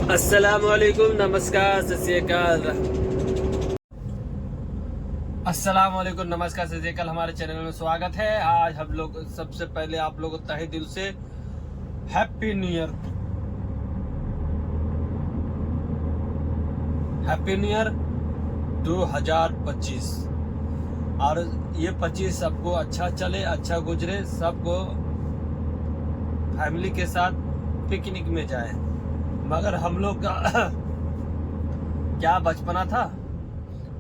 अस्सलामुअलैकुम, नमस्कार, सत श्री अकाल। अस्सलामुअलैकुम, नमस्कार, सत श्री अकाल। हमारे चैनल में स्वागत है। आज हम लोग सबसे पहले आप लोगों को तहे दिल से happy new year, happy new year 2025। और ये 25 सबको अच्छा चले, अच्छा गुजरे, सबको फैमिली के साथ पिकनिक में जाए। मगर हम लोग का क्या बचपना था,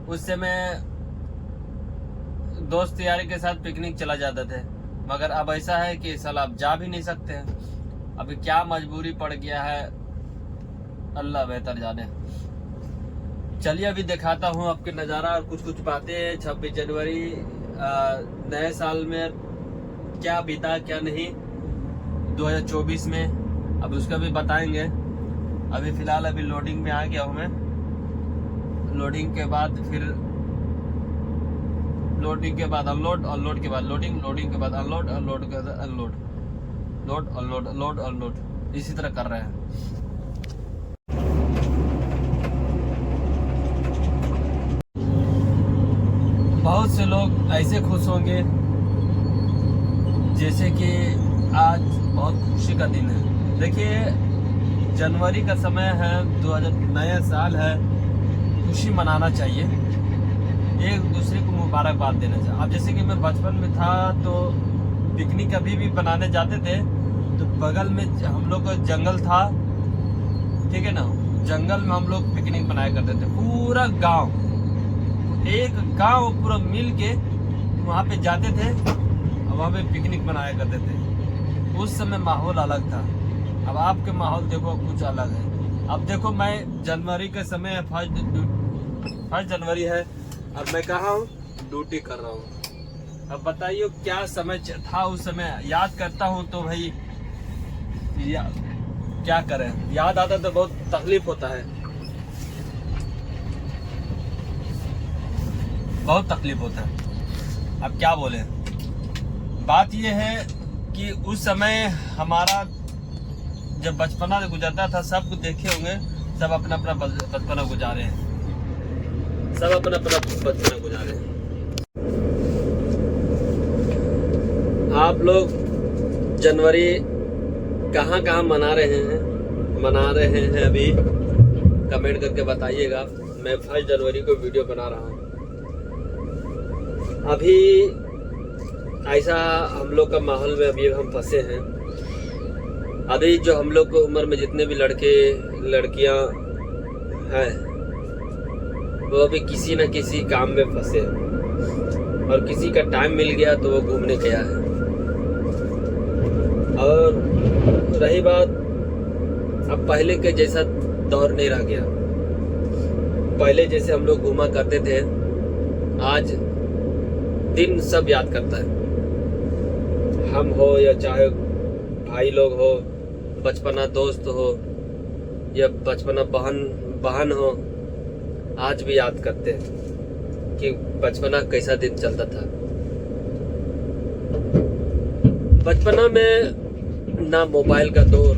उस समय दोस्त यारी के साथ पिकनिक चला जाते थे। मगर अब ऐसा है कि साला अब जा भी नहीं सकते हैं। अभी क्या मजबूरी पड़ गया है, अल्लाह बेहतर जाने। चलिए अभी दिखाता हूँ आपके नज़ारा और कुछ बातें। 26 जनवरी नए साल में क्या बीता क्या नहीं 2024 में, अब उसका भी बताएंगे। अभी फिलहाल अभी लोडिंग में आ गया हूँ मैं। लोडिंग के बाद फिर लोडिंग के बाद अनलोड, अनलोड के बाद लोडिंग, लोडिंग के बाद अनलोड, अनलोड के बाद unload, load unload, load unload, इसी तरह कर रहे हैं। बहुत से लोग ऐसे खुश होंगे जैसे कि आज बहुत खुशी का दिन है। देखिए, जनवरी का समय है, 2000 नया साल है, खुशी मनाना चाहिए, एक दूसरे को मुबारकबाद देना चाहिए। अब जैसे कि मैं बचपन में था तो पिकनिक अभी भी बनाने जाते थे, तो बगल में हम लोग का जंगल था, ठीक है ना। जंगल में हम लोग पिकनिक बनाया करते थे। पूरा गांव, एक गांव पूरा मिल के वहाँ पे जाते थे और वहाँ पे पिकनिक बनाया करते थे। उस समय माहौल अलग था। अब आपके माहौल देखो कुछ अलग है। अब देखो, मैं जनवरी का समय है, फर्स्ट जनवरी है, अब मैं कहाँ हूँ, ड्यूटी कर रहा हूँ। अब बताइए क्या समय था उस समय। याद करता हूँ तो भाई क्या करें, याद आता तो बहुत तकलीफ होता है, बहुत तकलीफ होता है। अब क्या बोले, बात यह है कि उस समय हमारा जब बचपना गुजरता था, सब देखे होंगे, सब अपना अपना बचपना गुजारे हैं, सब अपना अपना बचपना गुजारे हैं। आप लोग जनवरी कहाँ कहाँ मना रहे हैं अभी कमेंट करके बताइएगा। मैं 1 जनवरी को वीडियो बना रहा हूँ। अभी ऐसा हम लोग का माहौल में अभी हम फंसे हैं। अभी जो हम लोग को उम्र में जितने भी लड़के लड़कियां हैं, वो अभी किसी न किसी काम में फंसे हैं, और किसी का टाइम मिल गया तो वो घूमने गया है। और रही बात, अब पहले के जैसा दौर नहीं रह गया। पहले जैसे हम लोग घूमा करते थे, आज दिन सब याद करता है। हम हो या चाहे भाई लोग हो, बचपना दोस्त हो या बचपना बहन हो, आज भी याद करते हैं कि बचपना कैसा दिन चलता था। बचपना में ना मोबाइल का दौर,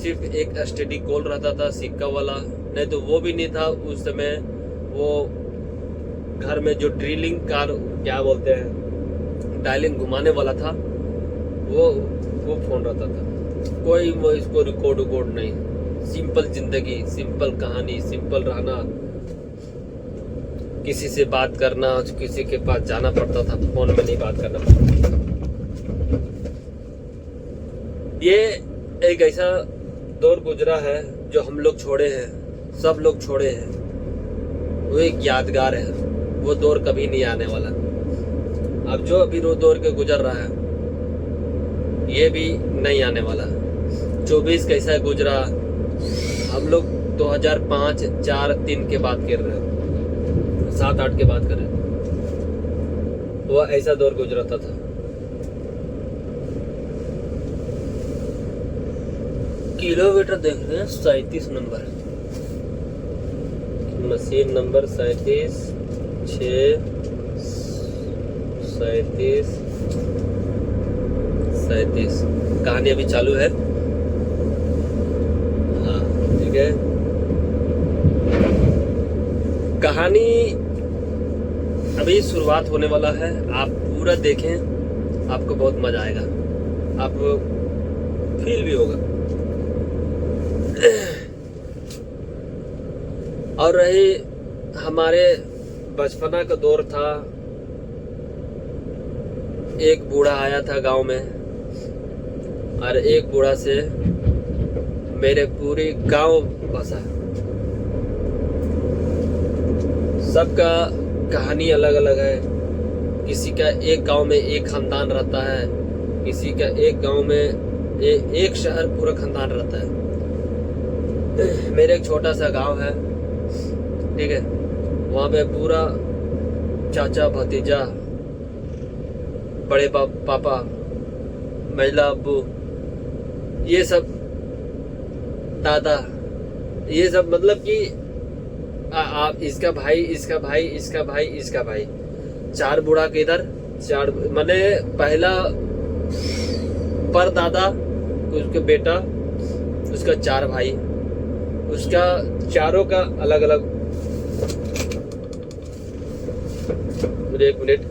सिर्फ एक एसटीडी कॉल रहता था सिक्का वाला, नहीं तो वो भी नहीं था उस समय। वो घर में जो ड्रिलिंग कार क्या बोलते हैं, डायलिंग घुमाने वाला था, वो फोन रहता था। कोई वो इसको रिकॉर्ड नहीं। सिंपल जिंदगी, सिंपल कहानी, सिंपल रहना, किसी से बात करना, किसी के पास जाना पड़ता था, फोन में नहीं बात करना पड़ता था। ये एक ऐसा दौर गुजरा है जो हम लोग छोड़े हैं, सब लोग छोड़े हैं। वो एक यादगार है, वो दौर कभी नहीं आने वाला। अब जो अभी वो दौर के गुजर रहा है, ये भी नहीं आने वाला। 24 कैसा गुजरा, हम लोग 2005, 4, 3 के बात कर रहे हैं, 7, 8 के बात कर रहे हैं। वो ऐसा दौर गुजरता था। किलोमीटर देख रहे हैं, 37 नंबर, मशीन नंबर 37, 6, 37, 37। कहानी अभी चालू है। हाँ ठीक है। कहानी अभी शुरुआत होने वाला है, आप पूरा देखें, आपको बहुत मजा आएगा, आपको फील भी होगा। और रही हमारे बचपना का दौर था, एक बूढ़ा आया था गांव में और एक बूढ़ा से मेरे पूरी गांव बसा। सबका कहानी अलग अलग है, किसी का एक गांव में एक खानदान रहता है, किसी का एक गांव में एक शहर पूरा खानदान रहता है। मेरे एक छोटा सा गांव है, ठीक है, वहाँ पे पूरा चाचा भतीजा, बड़े पापा, महिला अब्बू, ये सब दादा, ये सब मतलब कि आप इसका भाई, इसका भाई, इसका भाई, इसका भाई, चार बूढ़ा के इधर, चार माने पहला पर दादा, उसके बेटा, उसका चार भाई, उसका चारों का अलग अलग। एक मिनट,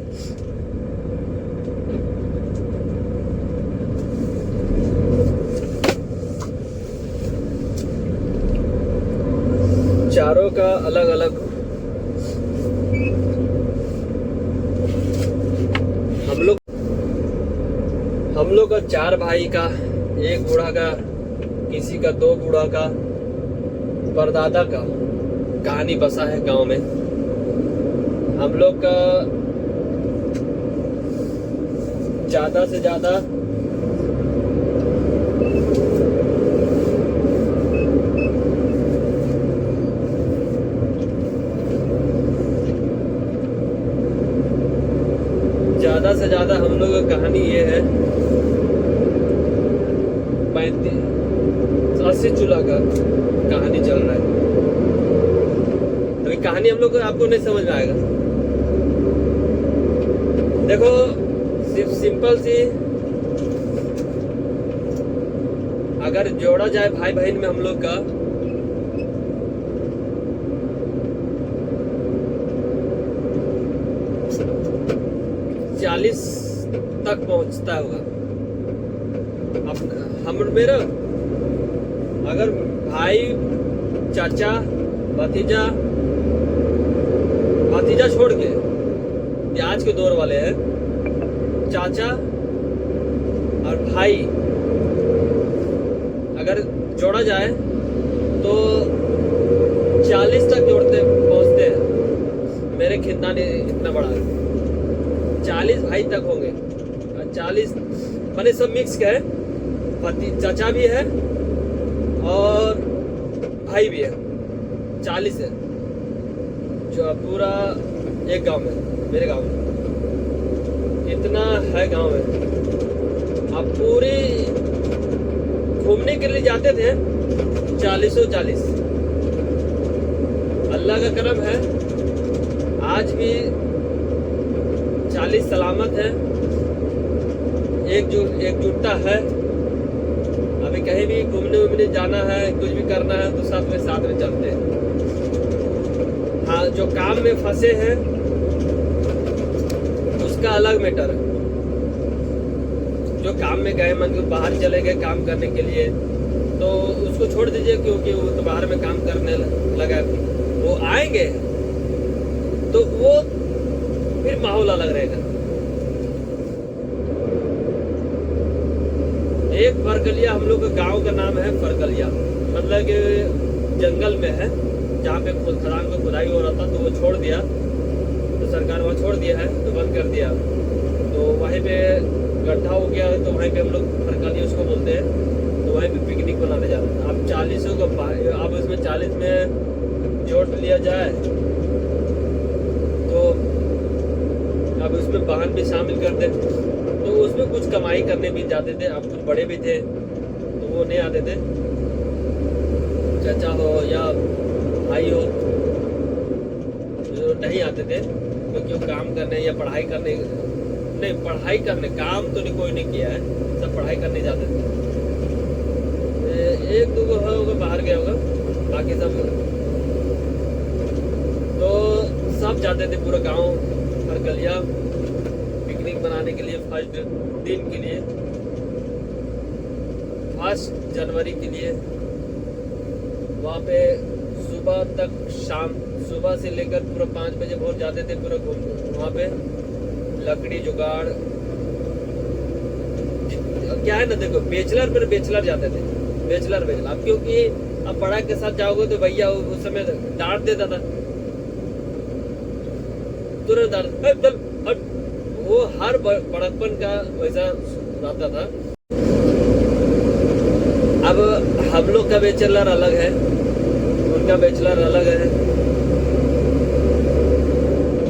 चारों का अलग अलग। हम लोग का चार भाई का, एक बूढ़ा का, किसी का दो बूढ़ा का, परदादा का कहानी बसा है गांव में। हम लोग का ज्यादा से ज्यादा हम लोग का कहानी ये है 80 चूल्हा का कहानी चल रहा है। अभी कहानी हम लोग आपको नहीं समझ में आएगा। देखो, सिर्फ सिंपल सी, अगर जोड़ा जाए भाई बहन में हम लोग का, चालीस तक पहुंचता होगा। अब हम मेरा अगर भाई, चाचा, भतीजा छोड़ के, ये आज के दौर वाले हैं, चाचा और भाई अगर जोड़ा जाए तो 40 तक पहुंचते हैं। मेरे खानदान इतना बड़ा है, 40 भाई तक होंगे। 40 माने सब मिक्स के है, चाचा भी है और भाई भी है, 40 है जो पूरा एक गांव में, मेरे गांव में इतना है गांव में। आप पूरी घूमने के लिए जाते थे 40। अल्लाह का करम है, आज भी 40 सलामत है, एकजुटता है। अभी कहीं भी घूमने जाना है, कुछ भी करना है तो साथ में चलते हैं। हाँ, जो काम में फंसे हैं उसका अलग मैटर है। जो काम में गए, मतलब बाहर चले गए काम करने के लिए, तो उसको छोड़ दीजिए, क्योंकि वो तो बाहर में काम करने लगा। वो आएंगे तो वो फिर माहौल अलग रहेगा। एक फरकलिया, हम लोग का गांव का नाम है फरकलिया, मतलब कि जंगल में है, जहाँ पे खदान को खुदाई हो रहा था तो वो छोड़ दिया, तो सरकार वहाँ छोड़ दिया है, तो बंद कर दिया। तो वहीं पे गड्ढा हो गया, तो वहीं पे हम लोग फरकलिया उसको बोलते हैं, तो वहीं पे पिकनिक बनाने जा रहे हैं। अब 40 का, अब इसमें 40 में जोड़ लिया जाए तो अब उसमें वाहन भी शामिल कर दे, तो उसमें कुछ कमाई करने भी जाते थे। अब कुछ बड़े भी थे तो वो नहीं आते थे, चाचा हो या भाई हो, जो नहीं आते थे क्योंकि वो काम करने या पढ़ाई करने, नहीं पढ़ाई करने, काम तो कोई नहीं किया है, सब पढ़ाई करने जाते थे। एक दो होगा बाहर गया होगा, बाकी सब तो जाते थे पूरा गांव और गलिया पिकनिक मनाने के लिए फर्स्ट दिन के लिए, 1 जनवरी के लिए। वहाँ पे सुबह तक शाम, सुबह से लेकर पूरा 5 बजे भोर जाते थे पूरा घूम। वहाँ पे लकड़ी जुगाड़ क्या है ना, देखो बेचलर पर बेचलर जाते थे, बेचलर अब क्योंकि अब बड़ा के साथ जाओगे तो भैया उस समय डांट देता था, तुरंत डांट, वो हर बड़कपन का वैसा रहता था। अब हम लोग का बैचलर अलग है, उनका बैचलर अलग है,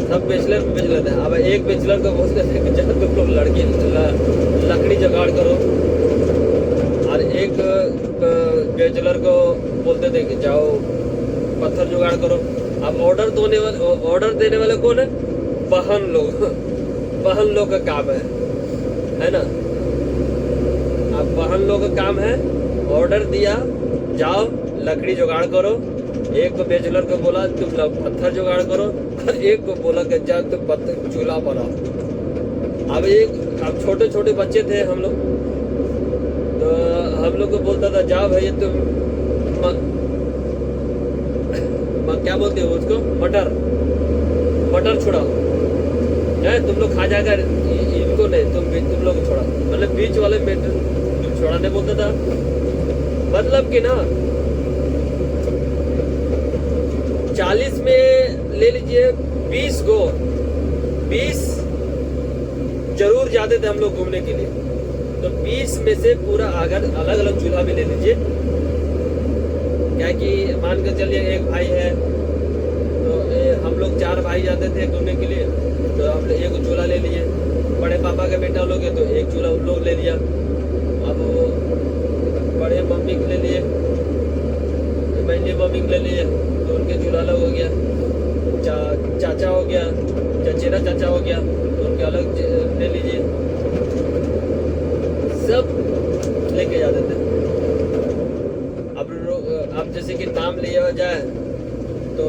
सब बैचलर है। अब एक बैचलर को बोलते थे कि जब तुम लोग लकड़ी जुगाड़ करो, और एक बैचलर को बोलते थे कि जाओ पत्थर जुगाड़ करो। अब ऑर्डर देने वाले कौन है? बहन लोग का काम है ना। अब बहन लोग का काम है, ऑर्डर दिया जाओ लकड़ी जुगाड़ करो। एक को बैचलर को बोला तुम पत्थर जुगाड़ करो, और एक को बोला कि जा तुम पत्थर चूल्हा बनाओ। अब छोटे छोटे बच्चे थे हम लोग, तो हम लोग को बोलता था जाओ भैया तुम क्या बोलते हो उसको, मटर छुड़ाओ, तुम लोग खा जाएगा, इनको नहीं तुम लोग छोड़ा, मतलब बीच वाले छोड़ाने बोलता था। मतलब कि ना 40 में ले लीजिए 20 जरूर जाते थे हम लोग घूमने के लिए। तो 20 में से पूरा अगर अलग अलग चूल्हा भी ले लीजिए, क्या कि मान कर चलिए एक भाई है तो हम लोग 4 भाई जाते थे घूमने के लिए, तो हम लोग एक चूल्हा ले लिए। बड़े पापा का बेटा लोग है तो एक चूल्हा उन लोग ले लिया। अब वो बड़े मम्मी के ले लिए, बहनी मम्मी के ले लिए, तो उनके चूल्हा अलग हो गया। चाचा हो गया, चचेरा चाचा हो गया, तो उनके अलग ले लीजिए। सब लेके जाते थे। अब जैसे कि नाम लिया जाए तो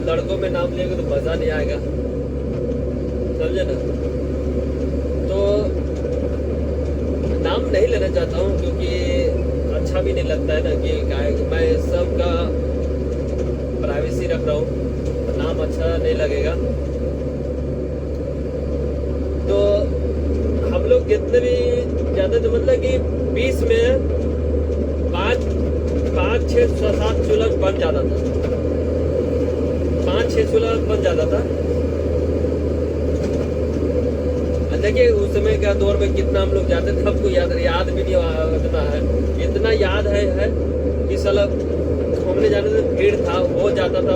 लड़कों में नाम लिएगा तो मजा नहीं आएगा, समझे ना। तो नाम नहीं लेना चाहता हूँ क्योंकि अच्छा भी नहीं लगता है ना कि मैं सबका प्राइवेसी रख रहा हूँ, नाम अच्छा नहीं लगेगा। तो हम लोग कितने भी ज्यादा तो मतलब कि 20 में 5, 6, 7 चूल्हा बन जाता था, 5, 6 चूल्हा बन जाता था। देखिए उस समय का दौर में कितना हम लोग जाते थे, हमको याद भी नहीं होता है। इतना याद है कि साला घूमने जाने से भीड़ था, वो जाता था।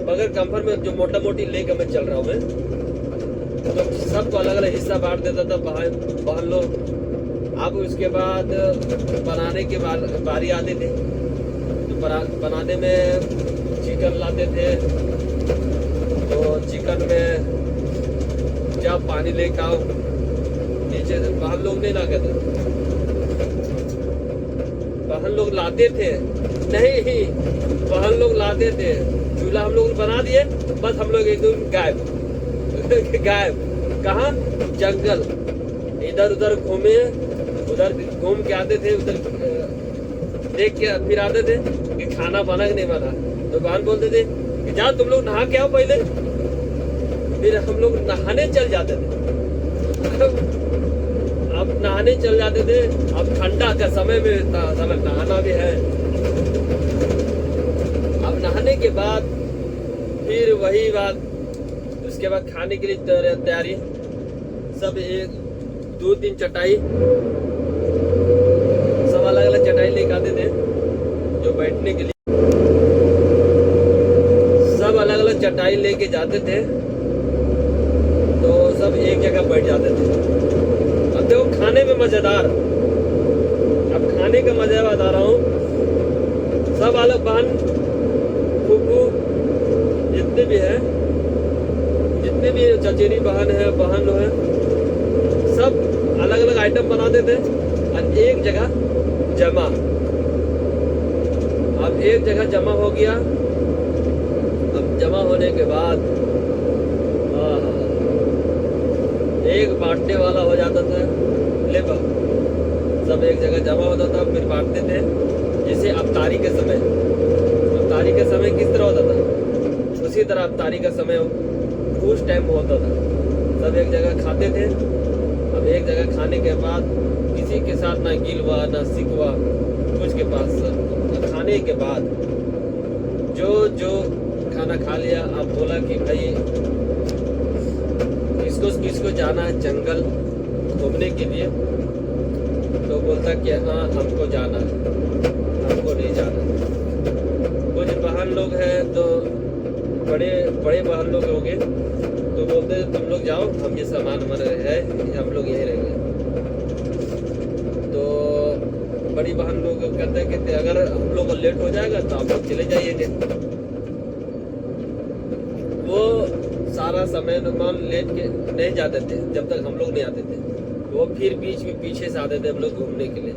मगर कंफर्म में जो मोटा मोटी लेकर मैं चल रहा हूँ मैं, तो सबको अलग अलग हिस्सा बांट देता था बहन लोग। अब उसके बाद बनाने के बारी आती थी, तो बनाने में चिकन लाते थे। तो चिकन में जब पानी लेकर आओ नीचे से, बहन लोग नहीं लाते थे, बहन लोग लाते थे नहीं, बहन लोग लाते थे। चूल्हा हम लोग बना दिए, बस हम लोग एकदम गायब। कहाँ? जंगल, इधर उधर घूमे, उधर घूम के आते थे, उधर देख के फिर आते थे कि खाना बना कि नहीं बना। तो बहन बोलते थे कि जा तुम लोग नहा के आओ पहले। फिर हम लोग नहाने चल जाते थे। अब नहाने चल जाते थे, अब ठंडा का समय में नहाना भी है। अब नहाने के बाद फिर वही बात, उसके बाद खाने के लिए तैयारी। सब 1-2-3 चटाई, सब अलग अलग चटाई लेके आते थे जो बैठने के लिए, सब अलग अलग चटाई लेके जाते थे, तो सब एक जगह बैठ जाते थे। अब देखो खाने में मजेदार, अब खाने का मजा बता रहा हूँ। सब अलग बहन फूफू जितने भी चचेरी बहन लोग हैं, सब अलग अलग आइटम बनाते थे और एक जगह जमा। अब एक जगह जमा हो गया जमा होने के बाद एक बांटने वाला हो जाता था, लेबर सब एक जगह जमा होता था, फिर बांटते थे। जैसे अफ्तारी के समय किस तरह होता था, उसी तरह अफ्तारी का समय उस टाइम होता था। सब एक जगह खाते थे। अब एक जगह खाने के बाद किसी के साथ ना गिलवा ना सिकवा कुछ के पास। खाने के बाद जो खाना खा लिया, अब बोला कि भाई किसको जाना है जंगल घूमने के लिए, तो बोलता कि हाँ हमको जाना है, हमको नहीं जाना। कुछ बहन लोग हैं तो बड़े बहन लोग होंगे तो बोलते तुम लोग जाओ, हम ये सामान हमारे है, हम लोग यहीं रहेंगे। तो बड़ी बहन लोग कहते हैं कि अगर हम लोग लेट हो जाएगा तो आप लोग चले जाइएगा। वो सारा समय मान लेट के नहीं जाते थे जब तक हम लोग नहीं आते थे। वो फिर बीच में पीछे से आते थे हम लोग घूमने के लिए,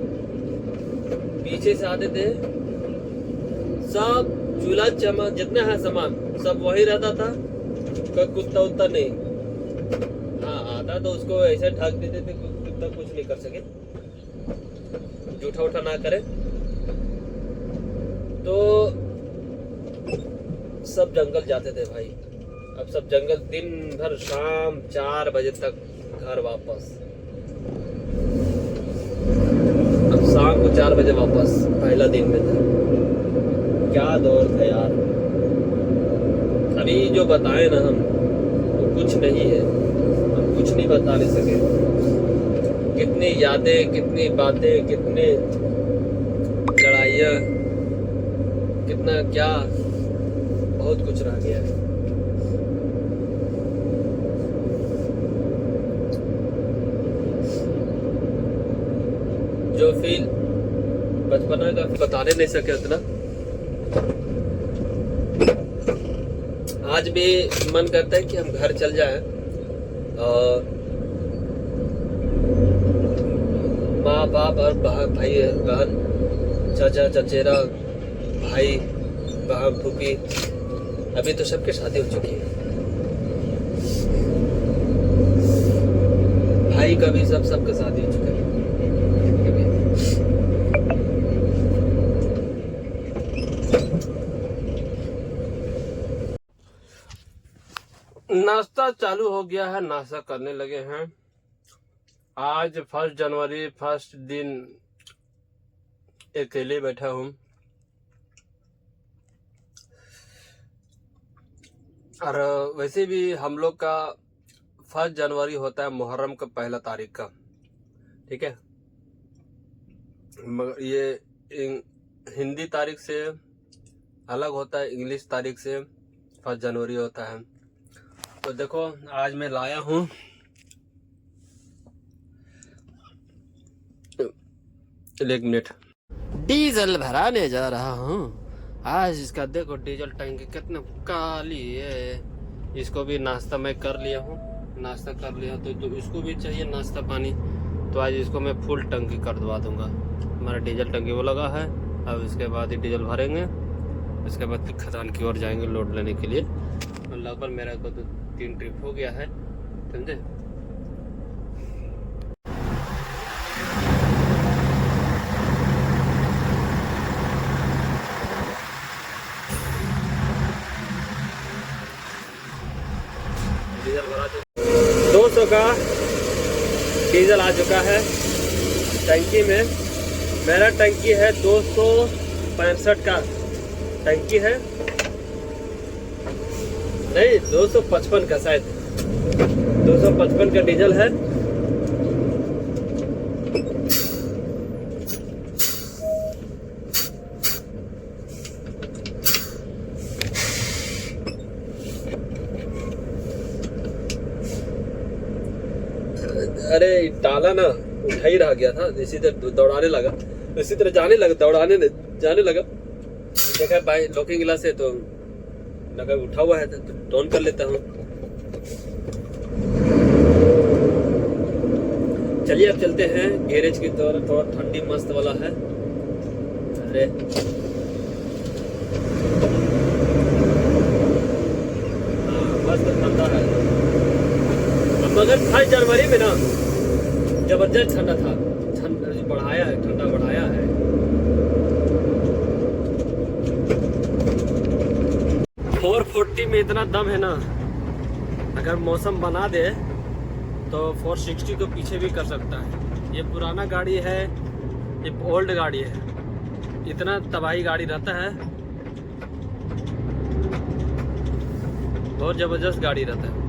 पीछे से आते थे। सब चूल्हा चमा जितना है सामान सब वही रहता था, कोई कुत्ता उत्ता नहीं। हाँ आता तो उसको ऐसे ढक देते थे कुत्ता कुछ नहीं कर सके, जूठा उठा ना करे। तो सब जंगल जाते थे भाई। अब सब जंगल दिन भर, शाम 4 बजे तक घर वापस। अब शाम को 4 बजे वापस, पहला दिन में था। क्या दौर था यार। अभी जो बताए ना हम तो कुछ नहीं है, हम कुछ नहीं बता नहीं सके। कितनी यादें, कितनी बातें, कितने लड़ाइयाँ, कितना क्या, बहुत कुछ रह गया है। जो फील बचपना का बताने नहीं सके उतना। आज भी मन करता है कि हम घर चल जाएं और माँ बाप और भाई बहन, चाचा चचेरा, भाई बहन, फूफी, अभी तो सबके शादी हो चुकी है। भाई का भी सबका शादी हो चुका है। नाश्ता चालू हो गया है, नाश्ता करने लगे हैं। आज 1 जनवरी, फर्स्ट दिन अकेले बैठा हूँ। और वैसे भी हम लोग का 1 जनवरी होता है मुहर्रम का पहला तारीख का, ठीक है। मगर ये हिंदी तारीख से अलग होता है, इंग्लिश तारीख से 1 जनवरी होता है। तो देखो आज मैं लाया हूँ एक मिनट, डीजल भराने जा रहा हूँ। आज इसका देखो डीजल टंकी कितना काली है। इसको भी नाश्ता मैं कर लिया हूँ, नाश्ता कर लिया तो इसको भी चाहिए नाश्ता पानी। तो आज इसको मैं फुल टंकी कर दवा दूंगा। हमारा डीजल टंकी वो लगा है। अब इसके बाद ही डीजल भरेंगे, इसके बाद फिर खदान की ओर जाएंगे लोड लेने के लिए। लगभग मेरा को तो 3 ट्रिप हो गया है, समझे। डीजल भरा 200 का डीजल आ चुका है टंकी में। मेरा टंकी है 265 का टंकी है, नहीं 255 का, शायद 255 का डीजल है। अरे डाला ना, उठा ही रह गया था, इसी तरह दौड़ाने लगा, इसी तरह जाने लगा। देखा भाई लॉकिंग गिलास है तो लगा उठा हुआ है तो टोन कर लेता हूँ। चलिए अब चलते हैं गैरेज की तरफ। थोड़ा ठंडी मस्त वाला है। अरे 28 जनवरी में ना जबरदस्त ठंडा था, बढ़ाया है, ठंडा बढ़ाया है। 440 में इतना दम है ना, अगर मौसम बना दे तो 460 को पीछे भी कर सकता है। ये पुराना गाड़ी है, ये ओल्ड गाड़ी है, इतना तबाही गाड़ी रहता है, बहुत जबरदस्त गाड़ी रहता है।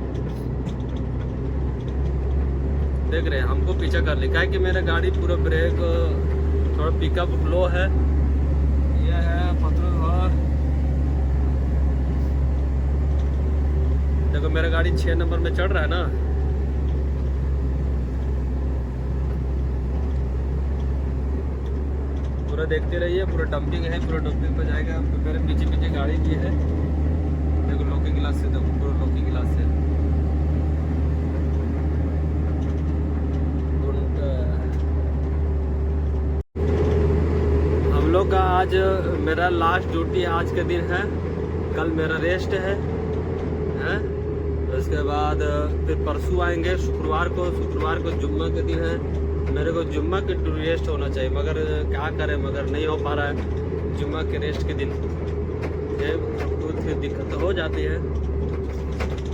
देख रहे हैं हमको पीछा कर ले, क्या है कि मेरा गाड़ी पूरा ब्रेक थोड़ा पिकअप लो है। ये है पेट्रोल भर, देखो मेरा गाड़ी 6 नंबर में चढ़ रहा है ना। पूरा देखते रहिए, पूरा डंपिंग है, पूरा डंपिंग पे जाएगा। मेरे पीछे पीछे गाड़ी भी है, देखो लॉकिंग ग्लास से, देखो पूरा लॉकिंग ग्लास से। हम लोग का आज मेरा लास्ट ड्यूटी आज के दिन है, कल मेरा रेस्ट है। उसके बाद फिर परसों आएंगे शुक्रवार को जुम्मा के दिन है। मेरे को जुम्मा के रेस्ट होना चाहिए, मगर क्या करें, मगर नहीं हो पा रहा है जुम्मा के रेस्ट के दिन। ये कुछ दिक्कत हो जाती है।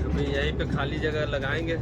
अभी यहीं पे खाली जगह लगाएंगे।